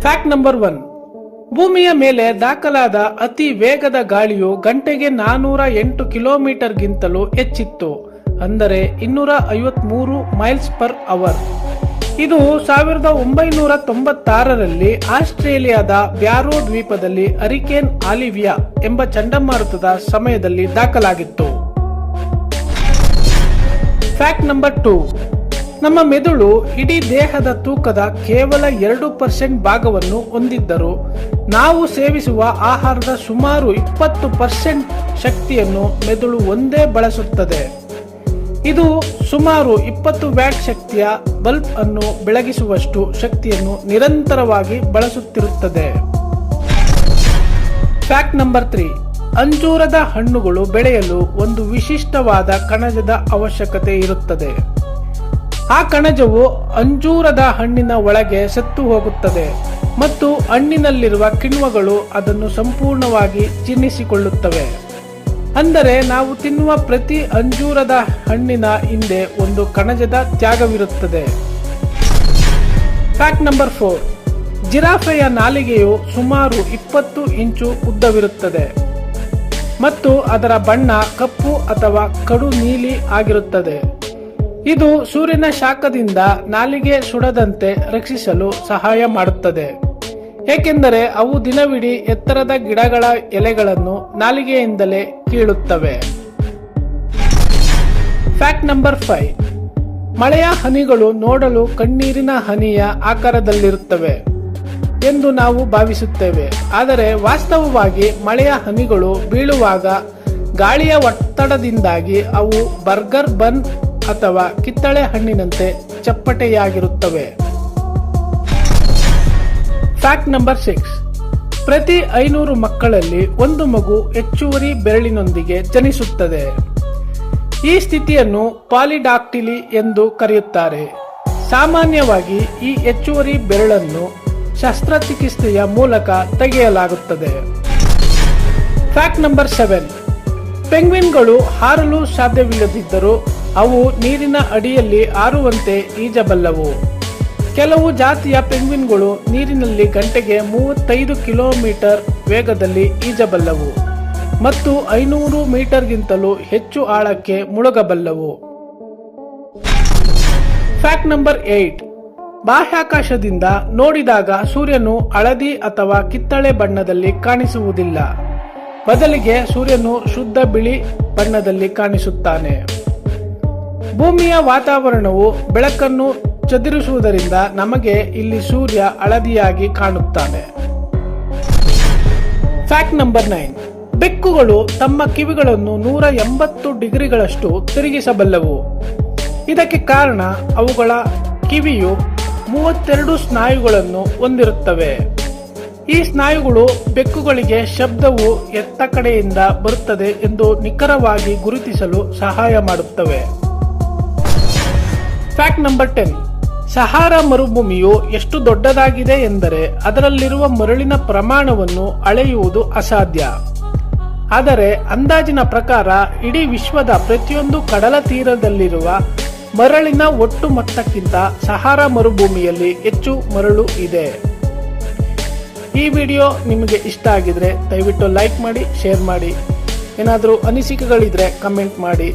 Fact number 1. ಭೂಮಿಯ ಮೇಲೆ ದಾಖಲಾದ ಅತಿ ವೇಗದ ಗಾಳಿಯು ಗಂಟೆಗೆ 408 ಕಿಲೋಮೀಟರ್ಗಿಂತಲೂ ಹೆಚ್ಚಿತ್ತು, ಅಂದರೆ 253 ಮೈಲ್ಸ್ ಪರ್ ಅವರ್. ಇದು 1996ರಲ್ಲಿ ಆಸ್ಟ್ರೇಲಿಯಾದ ಬ್ಯಾರೋ ದ್ವೀಪದಲ್ಲಿ ಹರಿಕೇನ್ ಆಲಿವಿಯಾ ಎಂಬ ಚಂಡಮಾರುತದ ಸಮಯದಲ್ಲಿ ದಾಖಲಾಗಿತ್ತು. Fact number 2. ನಮ್ಮ ಮೆದುಳು ಇಡೀ ದೇಹದ ತೂಕದ ಕೇವಲ 2% ಭಾಗವನ್ನು ಹೊಂದಿದ್ದರೂ ನಾವು ಸೇವಿಸುವ ಆಹಾರದ ಸುಮಾರು 20% ಶಕ್ತಿಯನ್ನು ಮೆದುಳು ಒಂದೇ ಬಳಸುತ್ತದೆ. ಇದು ಸುಮಾರು 20 ವ್ಯಾಟ್ ಶಕ್ತಿಯ ಬಲ್ಬ್ ಅನ್ನು ಬೆಳಗಿಸುವಷ್ಟು ಶಕ್ತಿಯನ್ನು ನಿರಂತರವಾಗಿ ಬಳಸುತ್ತಿರುತ್ತದೆ. Fact number 3. ಅಂಜೂರದ ಹಣ್ಣುಗಳು ಬೆಳೆಯಲು ಒಂದು ವಿಶಿಷ್ಟವಾದ ಕಣಜದ ಅವಶ್ಯಕತೆ ಇರುತ್ತದೆ. ಆ ಕಣಜವು ಅಂಜೂರದ ಹಣ್ಣಿನ ಒಳಗೆ ಸತ್ತು ಹೋಗುತ್ತದೆ ಮತ್ತು ಹಣ್ಣಿನಲ್ಲಿರುವ ಕಿಣ್ವಗಳು ಅದನ್ನು ಸಂಪೂರ್ಣವಾಗಿ ಜೀರ್ಣಿಸಿಕೊಳ್ಳುತ್ತವೆ. ಅಂದರೆ ನಾವು ತಿನ್ನುವ ಪ್ರತಿ ಅಂಜೂರದ ಹಣ್ಣಿನ ಹಿಂದೆ ಒಂದು ಕಣಜದ ತ್ಯಾಗವಿರುತ್ತದೆ. Fact number 4. ಜಿರಾಫೆಯ ನಾಲಿಗೆಯು ಸುಮಾರು 20 ಇಂಚು ಉದ್ದವಿರುತ್ತದೆ ಮತ್ತು ಅದರ ಬಣ್ಣ ಕಪ್ಪು ಅಥವಾ ಕಡು ನೀಲಿ ಆಗಿರುತ್ತದೆ. ಇದು ಸೂರ್ಯನ ಶಾಖದಿಂದ ನಾಲಿಗೆ ಸುಡದಂತೆ ರಕ್ಷಿಸಲು ಸಹಾಯ ಮಾಡುತ್ತದೆ, ಏಕೆಂದರೆ ಅವು ದಿನವಿಡೀ ಎತ್ತರದ ಗಿಡಗಳ ಎಲೆಗಳನ್ನು ನಾಲಿಗೆಯಿಂದಲೇ ಕೀಳುತ್ತವೆ. Fact number 5. ಮಳೆಯ ಹನಿಗಳು ನೋಡಲು ಕಣ್ಣೀರಿನ ಹನಿಯ ಆಕಾರದಲ್ಲಿರುತ್ತವೆ ಎಂದು ನಾವು ಭಾವಿಸುತ್ತೇವೆ, ಆದರೆ ವಾಸ್ತವವಾಗಿ ಮಳೆಯ ಹನಿಗಳು ಬೀಳುವಾಗ ಗಾಳಿಯ ಒತ್ತಡದಿಂದಾಗಿ ಅವು ಬರ್ಗರ್ ಬನ್ ಅಥವಾ ಕಿತ್ತಳೆ ಹಣ್ಣಿನಂತೆ ಚಪ್ಪಟೆಯಾಗಿರುತ್ತವೆ. Fact number 6. ಪ್ರತಿ 500 ಮಕ್ಕಳಲ್ಲಿ ಒಂದು ಮಗು ಹೆಚ್ಚುವರಿ ಬೆರಳಿನೊಂದಿಗೆ ಜನಿಸುತ್ತದೆ. ಈ ಸ್ಥಿತಿಯನ್ನು ಪಾಲಿಡಾಕ್ಟಿಲಿ ಎಂದು ಕರೆಯುತ್ತಾರೆ. ಸಾಮಾನ್ಯವಾಗಿ ಈ ಹೆಚ್ಚುವರಿ ಬೆರಳನ್ನು ಶಸ್ತ್ರಚಿಕಿತ್ಸೆಯ ಮೂಲಕ ತೆಗೆಯಲಾಗುತ್ತದೆ. Fact number 7. ಪೆಂಗ್ವಿನ್ಗಳು ಹಾರಲು ಸಾಧ್ಯವಿಲ್ಲದಿದ್ದರೂ ಅವು ನೀರಿನ ಅಡಿಯಲ್ಲಿ ಹಾರುವಂತೆ ಈಜಬಲ್ಲವು. ಕೆಲವು ಜಾತಿಯ ಪೆಂಗ್ವಿನ್ಗಳು ನೀರಿನಲ್ಲಿ ಗಂಟೆಗೆ 35 ಕಿಲೋಮೀಟರ್ ವೇಗದಲ್ಲಿ ಈಜಬಲ್ಲವು ಮತ್ತು 500 ಮೀಟರ್ಗಿಂತಲೂ ಹೆಚ್ಚು ಆಳಕ್ಕೆ ಮುಳುಗಬಲ್ಲವು. Fact number 8. ಬಾಹ್ಯಾಕಾಶದಿಂದ ನೋಡಿದಾಗ ಸೂರ್ಯನು ಹಳದಿ ಅಥವಾ ಕಿತ್ತಳೆ ಬಣ್ಣದಲ್ಲಿ ಕಾಣಿಸುವುದಿಲ್ಲ, ಬದಲಿಗೆ ಸೂರ್ಯನು ಶುದ್ಧ ಬಿಳಿ ಬಣ್ಣದಲ್ಲಿ ಕಾಣಿಸುತ್ತಾನೆ. ಭೂಮಿಯ ವಾತಾವರಣವು ಬೆಳಕನ್ನು ಚದುರಿಸುವುದರಿಂದ ನಮಗೆ ಇಲ್ಲಿ ಸೂರ್ಯ ಹಳದಿಯಾಗಿ ಕಾಣುತ್ತಾನೆ. Fact number 9. ಬೆಕ್ಕುಗಳು ತಮ್ಮ ಕಿವಿಗಳನ್ನು 180 ಡಿಗ್ರಿಗಳಷ್ಟು ತಿರುಗಿಸಬಲ್ಲವು. ಇದಕ್ಕೆ ಕಾರಣ ಅವುಗಳ ಕಿವಿಯು 32 ಸ್ನಾಯುಗಳನ್ನು ಹೊಂದಿರುತ್ತವೆ. ಈ ಸ್ನಾಯುಗಳು ಬೆಕ್ಕುಗಳಿಗೆ ಶಬ್ದವು ಎತ್ತ ಕಡೆಯಿಂದ ಬರುತ್ತದೆ ಎಂದು ನಿಖರವಾಗಿ ಗುರುತಿಸಲು ಸಹಾಯ ಮಾಡುತ್ತವೆ. Fact number 10. ಸಹಾರಾ ಮರುಭೂಮಿಯು ಎಷ್ಟು ದೊಡ್ಡದಾಗಿದೆ ಎಂದರೆ ಅದರಲ್ಲಿರುವ ಮರಳಿನ ಪ್ರಮಾಣವನ್ನು ಅಳೆಯುವುದು ಅಸಾಧ್ಯ. ಆದರೆ ಅಂದಾಜಿನ ಪ್ರಕಾರ ಇಡೀ ವಿಶ್ವದ ಪ್ರತಿಯೊಂದು ಕಡಲ ತೀರದಲ್ಲಿರುವ ಮರಳಿನ ಒಟ್ಟು ಮೊತ್ತಕ್ಕಿಂತ ಸಹಾರಾ ಮರುಭೂಮಿಯಲ್ಲಿ ಹೆಚ್ಚು ಮರಳು ಇದೆ. ಈ ವಿಡಿಯೋ ನಿಮಗೆ ಇಷ್ಟ ಆಗಿದ್ರೆ ದಯವಿಟ್ಟು ಲೈಕ್ ಮಾಡಿ, ಶೇರ್ ಮಾಡಿ. ಏನಾದರೂ ಅನಿಸಿಕೆಗಳಿದ್ರೆ ಕಮೆಂಟ್ ಮಾಡಿ.